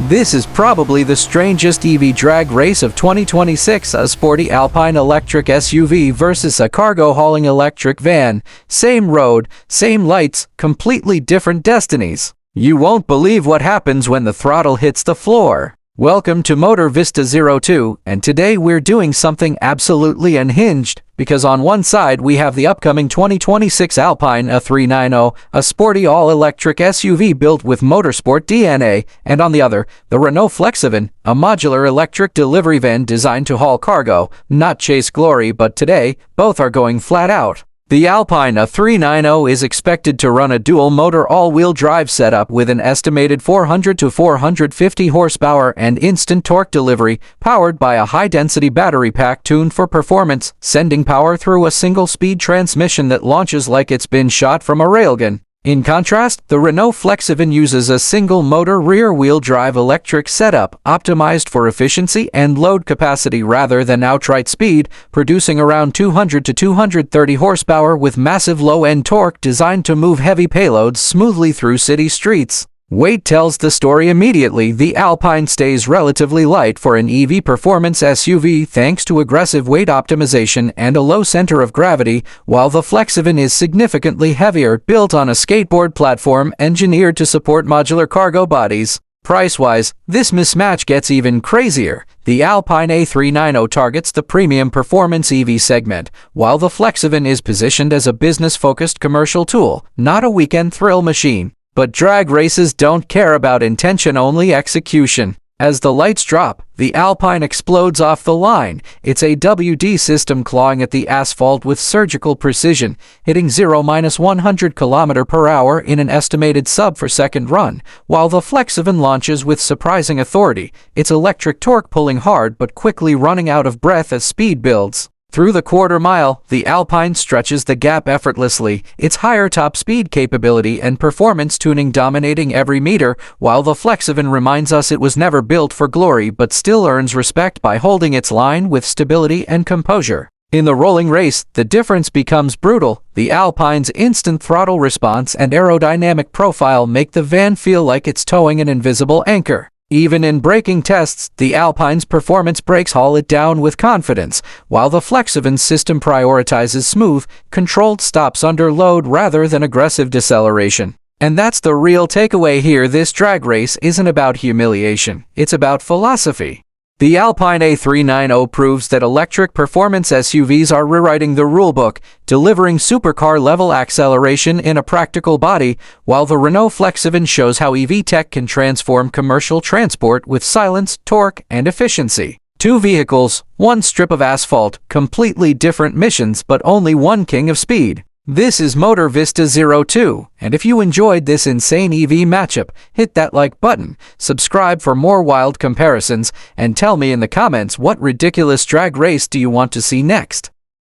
This is probably the strangest EV drag race of 2026, a sporty Alpine electric SUV versus a cargo-hauling electric van. Same road, same lights, completely different destinies. You won't believe what happens when the throttle hits the floor. Welcome to Motor Vista 02, and today we're doing something absolutely unhinged, because on one side we have the upcoming 2026 Alpine A390, a sporty all-electric SUV built with motorsport DNA, and on the other, the Renault FlexEVan, a modular electric delivery van designed to haul cargo, not chase glory, but today, both are going flat out. The Alpine A390 is expected to run a dual-motor all-wheel drive setup with an estimated 400 to 450 horsepower and instant torque delivery, powered by a high-density battery pack tuned for performance, sending power through a single-speed transmission that launches like it's been shot from a railgun. In contrast, the Renault FlexEVan uses a single-motor rear-wheel drive electric setup, optimized for efficiency and load capacity rather than outright speed, producing around 200 to 230 horsepower with massive low-end torque designed to move heavy payloads smoothly through city streets. Weight tells the story immediately. The Alpine stays relatively light for an EV performance SUV thanks to aggressive weight optimization and a low center of gravity, while the FlexEVan is significantly heavier, built on a skateboard platform engineered to support modular cargo bodies. Price-wise, this mismatch gets even crazier. The Alpine A390 targets the premium performance EV segment, while the FlexEVan is positioned as a business-focused commercial tool, not a weekend thrill machine. But drag races don't care about intention, only execution. As the lights drop, the Alpine explodes off the line, its AWD system clawing at the asphalt with surgical precision, hitting 0-100 km/h in an estimated sub-per-second run, while the FlexEVan launches with surprising authority, its electric torque pulling hard but quickly running out of breath as speed builds. Through the quarter mile, the Alpine stretches the gap effortlessly, its higher top speed capability and performance tuning dominating every meter, while the FlexEVan reminds us it was never built for glory but still earns respect by holding its line with stability and composure. In the rolling race, the difference becomes brutal. The Alpine's instant throttle response and aerodynamic profile make the van feel like it's towing an invisible anchor. Even in braking tests, the Alpine's performance brakes haul it down with confidence, while the FlexEVan's system prioritizes smooth, controlled stops under load rather than aggressive deceleration. And that's the real takeaway here. This drag race isn't about humiliation, it's about philosophy. The Alpine A390 proves that electric performance SUVs are rewriting the rulebook, delivering supercar-level acceleration in a practical body, while the Renault FlexEVan shows how EV tech can transform commercial transport with silence, torque, and efficiency. Two vehicles, one strip of asphalt, completely different missions but only one king of speed. This is Motor Vista 02, and if you enjoyed this insane EV matchup, hit that like button, subscribe for more wild comparisons, and tell me in the comments what ridiculous drag race do you want to see next.